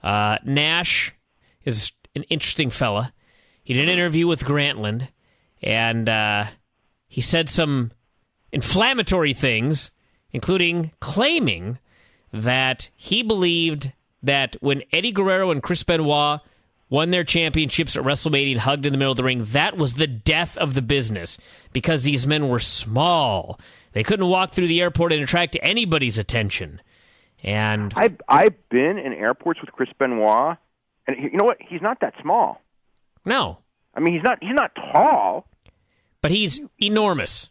Nash is an interesting fella. He did an interview with Grantland, and he said some inflammatory things, including claiming that he believed that when Eddie Guerrero and Chris Benoit won their championships at WrestleMania and hugged in the middle of the ring, that was the death of the business because these men were small. They couldn't walk through the airport and attract anybody's attention. And I've been in airports with Chris Benoit, and you know what? He's not that small. No. I mean, he's not tall. But he's enormous.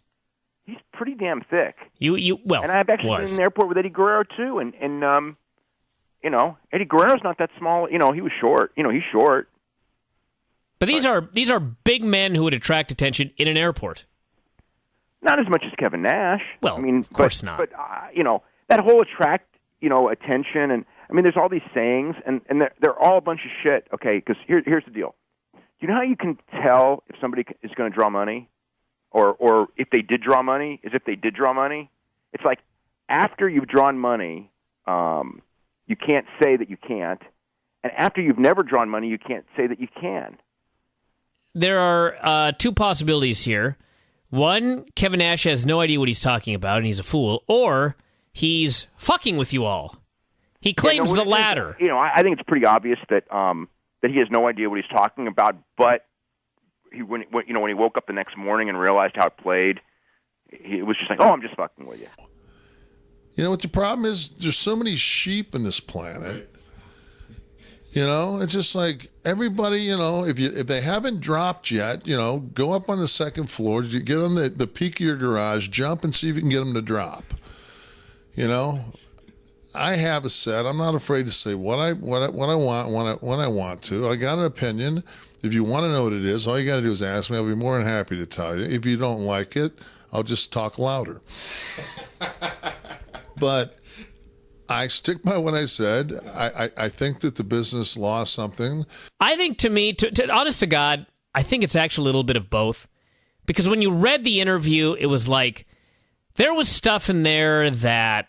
He's pretty damn thick. Well, and I've actually been in an airport with Eddie Guerrero too, and you know, Eddie Guerrero's not that small. You know, he was short. You know, he's short. But these are big men who would attract attention in an airport. Not as much as Kevin Nash. Well, I mean, of course not. But you know, that whole attention, and I mean, there's all these sayings, and they're all a bunch of shit. Okay, because here's the deal. You know how you can tell if somebody is going to draw money, or if they did draw money, is if they did draw money. It's like after you've drawn money, you can't say that you can't, and after you've never drawn money, you can't say that you can. There are two possibilities here. One, Kevin Nash has no idea what he's talking about, and he's a fool, or he's fucking with you all. He claims the latter. You know, I think it's pretty obvious that that he has no idea what he's talking about. But when he woke up the next morning and realized how it played, he was just like, "Oh, I'm just fucking with you." You know what the problem is? There's so many sheep in this planet. You know, it's just like everybody, you know, if they haven't dropped yet, you know, go up on the second floor, get on the peak of your garage, jump and see if you can get them to drop. You know, I have a set. I'm not afraid to say what I want when I want to. I got an opinion. If you want to know what it is, all you got to do is ask me. I'll be more than happy to tell you. If you don't like it, I'll just talk louder. But I stick by what I said. I think that the business lost something. I think, to me, honest to God, I think it's actually a little bit of both. Because when you read the interview, it was like there was stuff in there that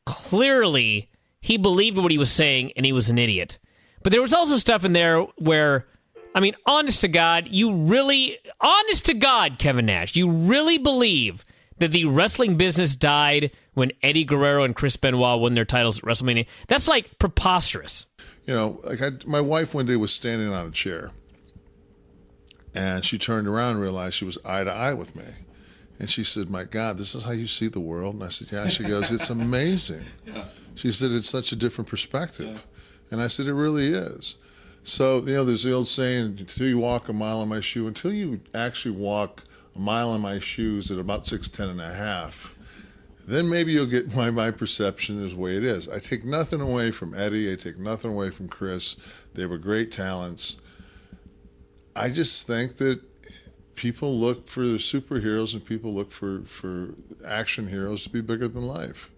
clearly he believed what he was saying and he was an idiot. But there was also stuff in there where, I mean, honest to God, Kevin Nash, you really believe that the wrestling business died when Eddie Guerrero and Chris Benoit won their titles at WrestleMania? That's like preposterous. You know, like my wife one day was standing on a chair, and she turned around and realized she was eye to eye with me. And she said, "My God, this is how you see the world?" And I said, "Yeah." She goes, "It's amazing." Yeah. She said, "It's such a different perspective." Yeah. And I said, "It really is." So, you know, there's the old saying, until you walk a mile in my shoe, until you actually walk a mile in my shoes at about 6'10" and a half, then maybe you'll get my perception is the way it is. I take nothing away from Eddie. I take nothing away from Chris. They were great talents. I just think that people look for superheroes and people look for action heroes to be bigger than life.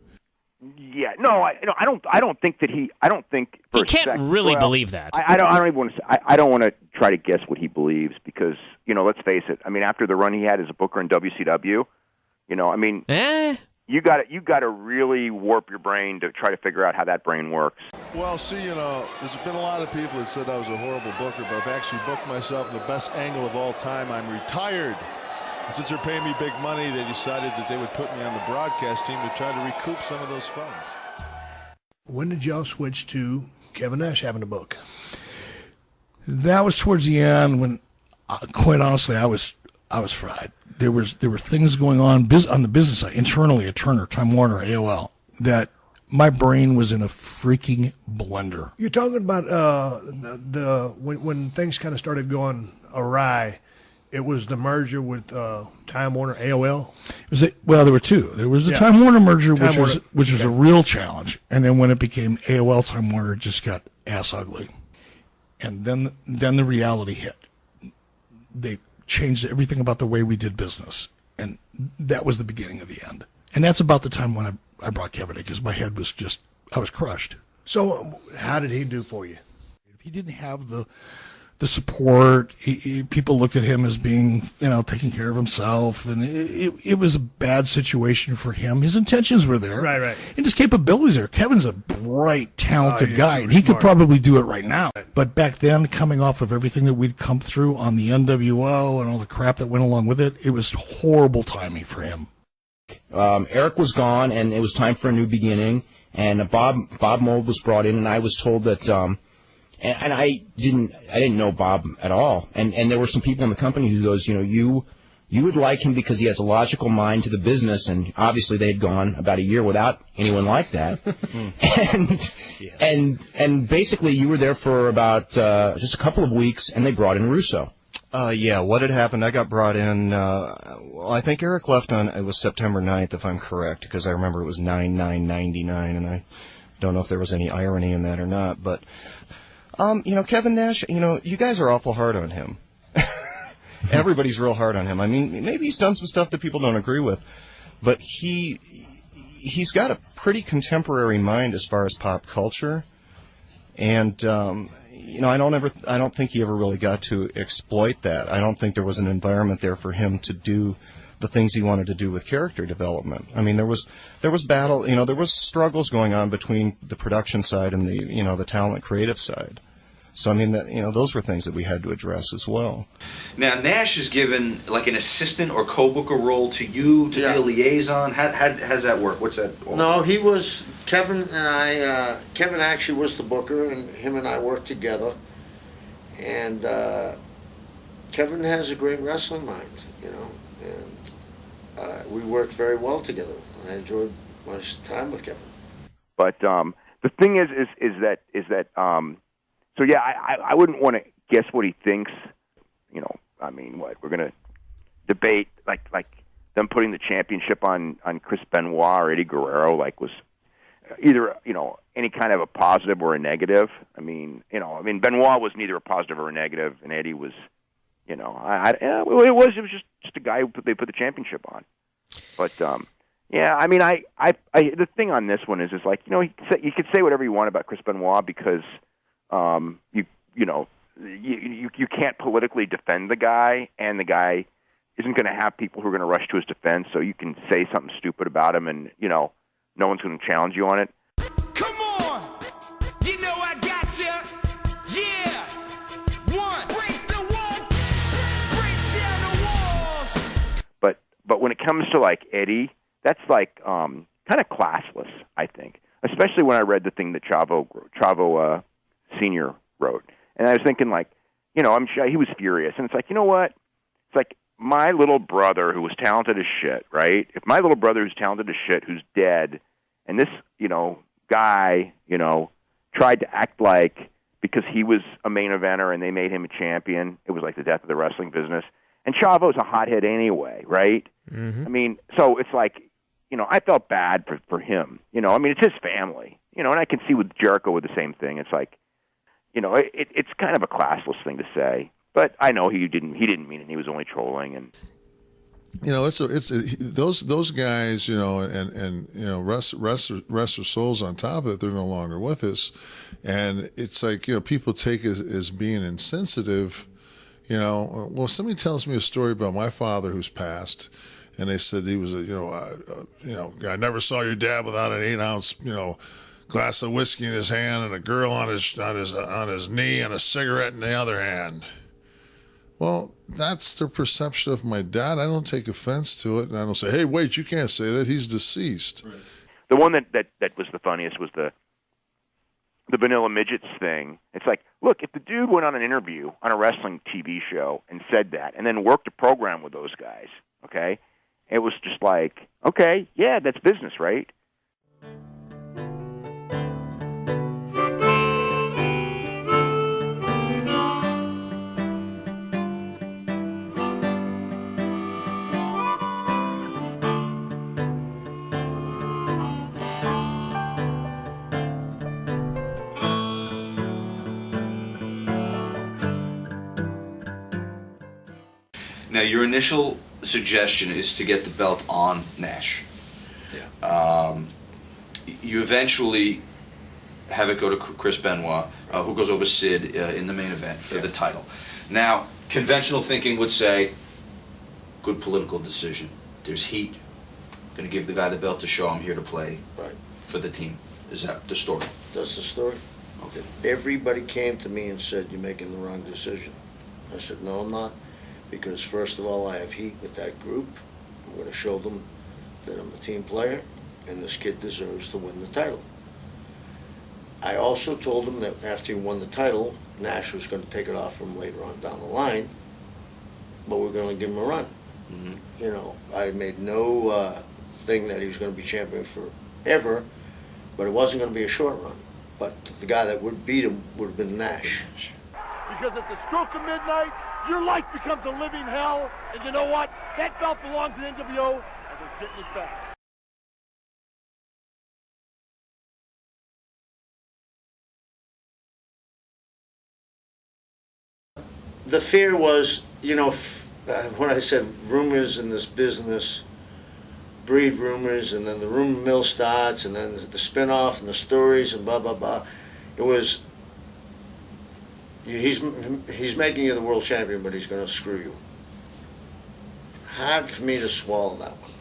Yeah, no, I don't think that he. I don't think he can't really believe that. I don't even want to. I don't want to try to guess what he believes because, you know, let's face it. I mean, after the run he had as a booker in WCW, you know, I mean, you got to really warp your brain to try to figure out how that brain works. Well, see, you know, there's been a lot of people that said I was a horrible booker, but I've actually booked myself in the best angle of all time. I'm retired. And since they're paying me big money, they decided that they would put me on the broadcast team to try to recoup some of those funds. When did y'all switch to Kevin Nash having a book? That was towards the end when, quite honestly, I was fried. There were things going on the business side, internally at Turner, Time Warner, AOL, that my brain was in a freaking blender. You're talking about when things kind of started going awry. It was the merger with Time Warner, AOL? Well, there were two. There was the Time Warner merger, which was a real challenge. And then when it became AOL Time Warner, it just got ass ugly. And then the reality hit. They changed everything about the way we did business. And that was the beginning of the end. And that's about the time when I brought Kevin in, because my head was I was crushed. So how did he do for you? If he didn't have the the support. People looked at him as being, taking care of himself, and it was a bad situation for him. His intentions were there, right, and his capabilities there. Kevin's a bright, talented guy, and he smart. could probably do it right now. But back then, coming off of everything that we'd come through on the NWO and all the crap that went along with it, it was horrible timing for him. Eric was gone, and it was time for a new beginning. And Bob Mould was brought in, and I was told that. And I didn't know Bob at all. And there were some people in the company who goes, you would like him because he has a logical mind to the business, and obviously they had gone about a year without anyone like that. and basically you were there for about just a couple of weeks, and they brought in Russo. Yeah, what had happened, I got brought in, I think Eric left it was September 9th, if I'm correct, because I remember it was 9/9/99, and I don't know if there was any irony in that or not, but... Kevin Nash, you guys are awful hard on him. Everybody's real hard on him. I mean, maybe he's done some stuff that people don't agree with, but he's got a pretty contemporary mind as far as pop culture, and I don't think he ever really got to exploit that. I don't think there was an environment there for him to do the things he wanted to do with character development. I mean, there was battle, there was struggles going on between the production side and the talent creative side. So I mean, those were things that we had to address as well. Now Nash is given like an assistant or co-booker role to you to be a liaison. How does that work? What's that? No, he was Kevin and I. Kevin actually was the booker, and him and I worked together. And Kevin has a great wrestling mind, and we worked very well together. I enjoyed my time with Kevin. But the thing is that so yeah, I wouldn't want to guess what he thinks. I mean, what we're gonna debate like them putting the championship on Chris Benoit or Eddie Guerrero was either any kind of a positive or a negative. I mean Benoit was neither a positive or a negative, and Eddie was. It was just a guy who they put the championship on. But yeah, I mean, I the thing on this one is like you could say whatever you want about Chris Benoit because you can't politically defend the guy, and the guy isn't going to have people who are going to rush to his defense. So you can say something stupid about him, and no one's going to challenge you on it. Come on, I got you. Yeah, one. But when it comes to Eddie, that's kind of classless, I think. Especially when I read the thing that Chavo Senior wrote, and I was thinking I'm sure he was furious, and it's like, you know what? It's like my little brother who was talented as shit, right? If my little brother who's talented as shit, who's dead, and this guy tried to act like because he was a main eventer and they made him a champion, it was like the death of the wrestling business. And Chavo's a hothead anyway, right? Mm-hmm. I mean, so it's like, I felt bad for him. I mean, it's his family. And I can see with Jericho with the same thing. It's like, it's kind of a classless thing to say. But I know he didn't mean it. He was only trolling. And those guys, and rest souls on top of it. They're no longer with us, and it's like people take it as being insensitive. Well, somebody tells me a story about my father who's passed, and they said he was I never saw your dad without an 8-ounce, glass of whiskey in his hand and a girl on his knee and a cigarette in the other hand. Well, that's their perception of my dad. I don't take offense to it, and I don't say, hey, wait, you can't say that. He's deceased. Right. The one that was the funniest was the Vanilla Midgets thing. It's like, look, if the dude went on an interview on a wrestling TV show and said that and then worked a program with those guys, okay, it was just like, okay, yeah, that's business, right? Now, your initial suggestion is to get the belt on Nash. Yeah. You eventually have it go to Chris Benoit, who goes over Sid in the main event for the title. Now, conventional thinking would say, good political decision. There's heat. Going to give the guy the belt to show I'm here to play for the team. Is that the story? That's the story. Okay. Everybody came to me and said, you're making the wrong decision. I said, no, I'm not. Because first of all, I have heat with that group. I'm going to show them that I'm a team player, and this kid deserves to win the title. I also told him that after he won the title, Nash was going to take it off from later on down the line, but we're going to give him a run. You know, I made no thing that he was going to be champion forever, but it wasn't going to be a short run. But the guy that would beat him would have been Nash. Because at the stroke of midnight, your life becomes a living hell, and you know what? That belt belongs to NWO, and they're getting it back. The fear was, you know, when I said rumors in this business breed rumors, and then the rumor mill starts, and then the spin-off and the stories and blah, blah, blah. It was, he's making you the world champion, but he's going to screw you. Hard for me to swallow that one.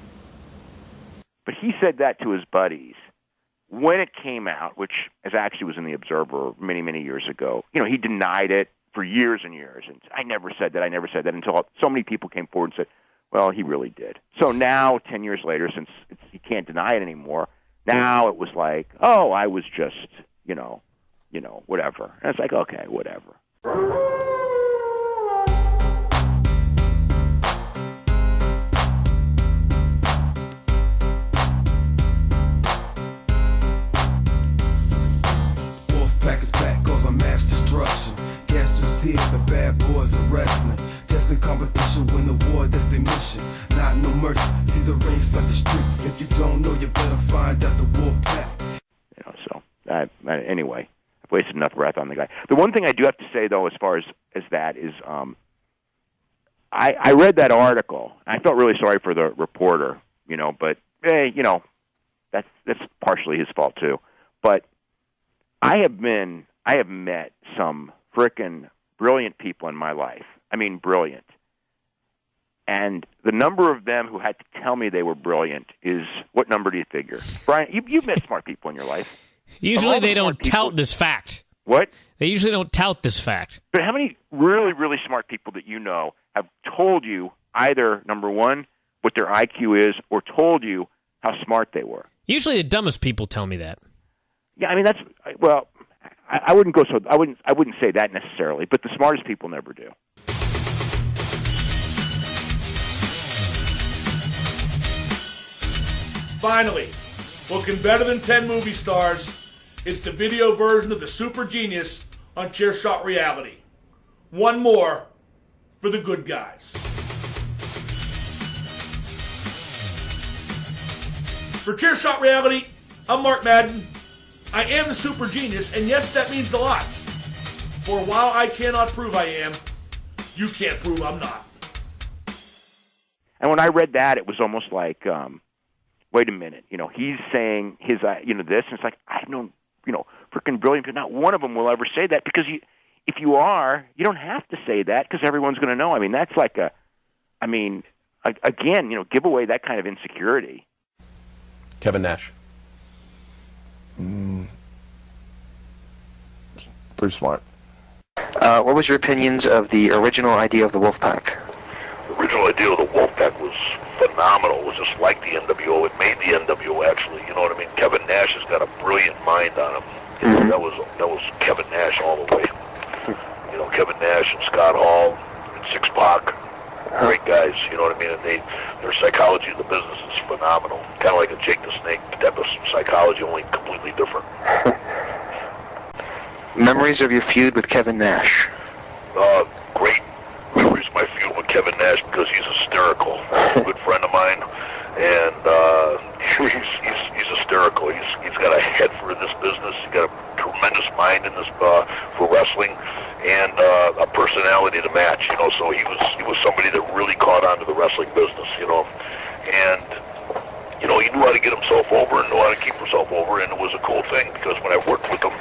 But he said that to his buddies when it came out, which actually was in the Observer many, many years ago. You know, he denied it for years and years. And I never said that, until so many people came forward and said, well, he really did. So now, 10 years later, since he can't deny it anymore, now it was like, oh, I was just, you know, whatever. And it's like, okay, whatever. Wolfpack is back, cause I'm mass destruction. Gastro's here, the bad boys are wrestling. Testing competition, win the war, that's their mission. Not no mercy, see the ring, start the street. If you don't know, you better find out the Wolfpack. You know, so, anyway, I've wasted enough breath on the guy. The one thing I do have to say, though, as far as that is, I read that article, and I felt really sorry for the reporter, you know, but, hey, you know, that's partially his fault, too. But I have met some frickin' brilliant people in my life. I mean, brilliant. And the number of them who had to tell me they were brilliant is, what number do you figure? Brian, you've met smart people in your life. Usually they don't tout this fact. What? They usually don't tout this fact. But how many really, really smart people that you know have told you either, number one, what their IQ is, or told you how smart they were? Usually the dumbest people tell me that. Yeah, I mean, that's, well, I wouldn't go so, I wouldn't say that necessarily, but the smartest people never do. Finally, looking better than 10 movie stars, it's the video version of the Super Genius on Chairshot Reality. One more for the good guys. For Chairshot Reality, I'm Mark Madden. I am the Super Genius, and yes, that means a lot. For while I cannot prove I am, you can't prove I'm not. And when I read that, it was almost like, wait a minute, you know, he's saying his, you know, this, and it's like, I don't, you know, freaking brilliant, but not one of them will ever say that, because if you are, you don't have to say that, because everyone's going to know. I mean, that's like again, you know, give away that kind of insecurity. Kevin Nash. Pretty smart. What was your opinions of the original idea of the Wolfpack? The original idea of the Wolfpack was phenomenal. It was just like the NWO. It made the NWO, actually. You know what I mean? Kevin Nash has got a brilliant mind on him. You know, that was Kevin Nash all the way. You know, Kevin Nash and Scott Hall and Six Pac, great guys. You know what I mean? And their psychology in the business is phenomenal. Kind of like a Jake the Snake type of psychology, only completely different. Memories of your feud with Kevin Nash? Great memories of my feud with Kevin Nash, because he's hysterical. He's a good friend of mine, and he's hysterical. He's got a head for this business. He's got a tremendous mind in this for wrestling, and a personality to match. You know, so he was somebody that really caught on to the wrestling business. You know, and You know, he knew how to get himself over and knew how to keep himself over, and it was a cool thing because when I worked with him,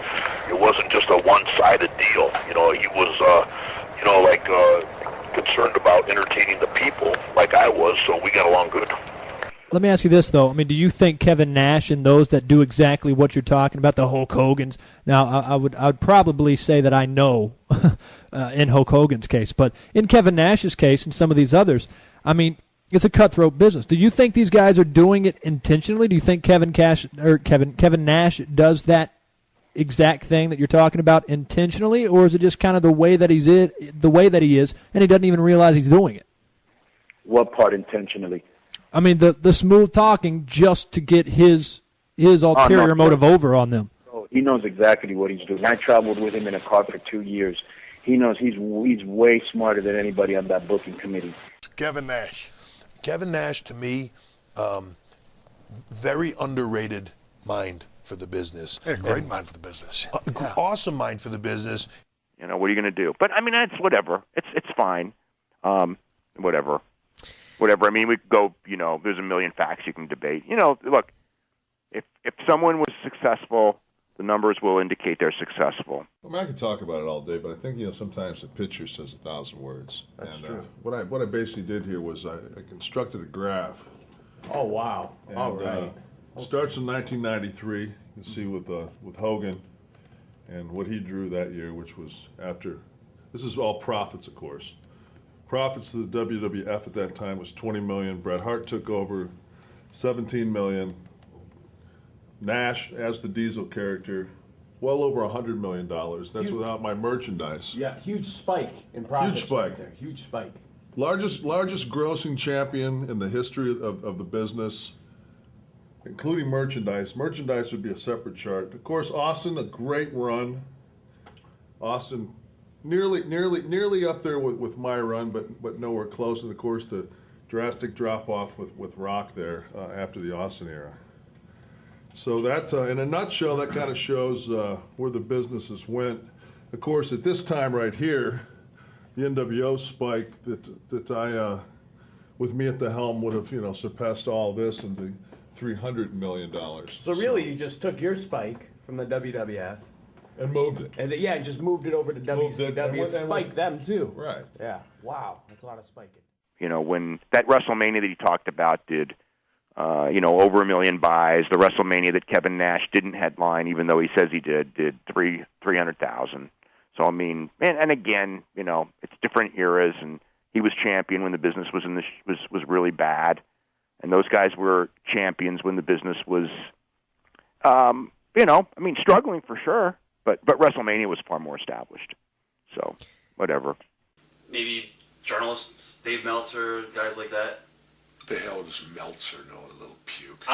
it wasn't just a one-sided deal. You know, he was, concerned about entertaining the people like I was, so we got along good. Let me ask you this, though. I mean, do you think Kevin Nash and those that do exactly what you're talking about, the Hulk Hogan's, now I would probably say that I know in Hulk Hogan's case, but in Kevin Nash's case and some of these others, I mean, it's a cutthroat business. Do you think these guys are doing it intentionally? Do you think Kevin Nash does that exact thing that you're talking about intentionally, or is it just kind of the way that he is, and he doesn't even realize he's doing it? What part intentionally? I mean, the smooth talking just to get his ulterior motive over on them. Oh, he knows exactly what he's doing. I traveled with him in a car for 2 years. He knows he's way smarter than anybody on that booking committee. Kevin Nash. Kevin Nash, to me, very underrated mind for the business. Yeah, great mind for the business. Awesome mind for the business. You know, what are you going to do? But, I mean, it's whatever. It's fine. Whatever. I mean, we could go, you know, there's a million facts you can debate. You know, look, if someone was successful, the numbers will indicate they're successful. I mean, I could talk about it all day, but I think, you know, sometimes a picture says 1,000 words. That's true. What I basically did here was I constructed a graph. Oh, wow. And, all right. It starts in 1993. You can see with Hogan and what he drew that year, which was after. This is all profits, of course. Profits to the WWF at that time was $20 million. Bret Hart took over, $17 million. Nash, as the Diesel character, well over $100 million. That's without my merchandise. Yeah, huge spike in profits. Huge spike. Right there. Huge spike. Largest grossing champion in the history of the business, including merchandise. Merchandise would be a separate chart. Of course, Austin, a great run. Austin, nearly up there with my run, but nowhere close. And of course, the drastic drop off with Rock there after the Austin era. So that, in a nutshell, that kind of shows where the businesses went. Of course, at this time right here, the NWO spike that I, with me at the helm, would have surpassed all this and the $300 million. So really, you just took your spike from the WWF and moved it. And just moved it over to WCW. Spiked them too. Right. Yeah. Wow. That's a lot of spiking. You know, when that WrestleMania that he talked about did, over 1 million buys. The WrestleMania that Kevin Nash didn't headline, even though he says he did 300,000. So I mean, and again, it's different eras, and he was champion when the business was was really bad, and those guys were champions when the business was, struggling for sure. But WrestleMania was far more established. So whatever. Maybe journalists, Dave Meltzer, guys like that. What the hell does Meltzer know? A little puke.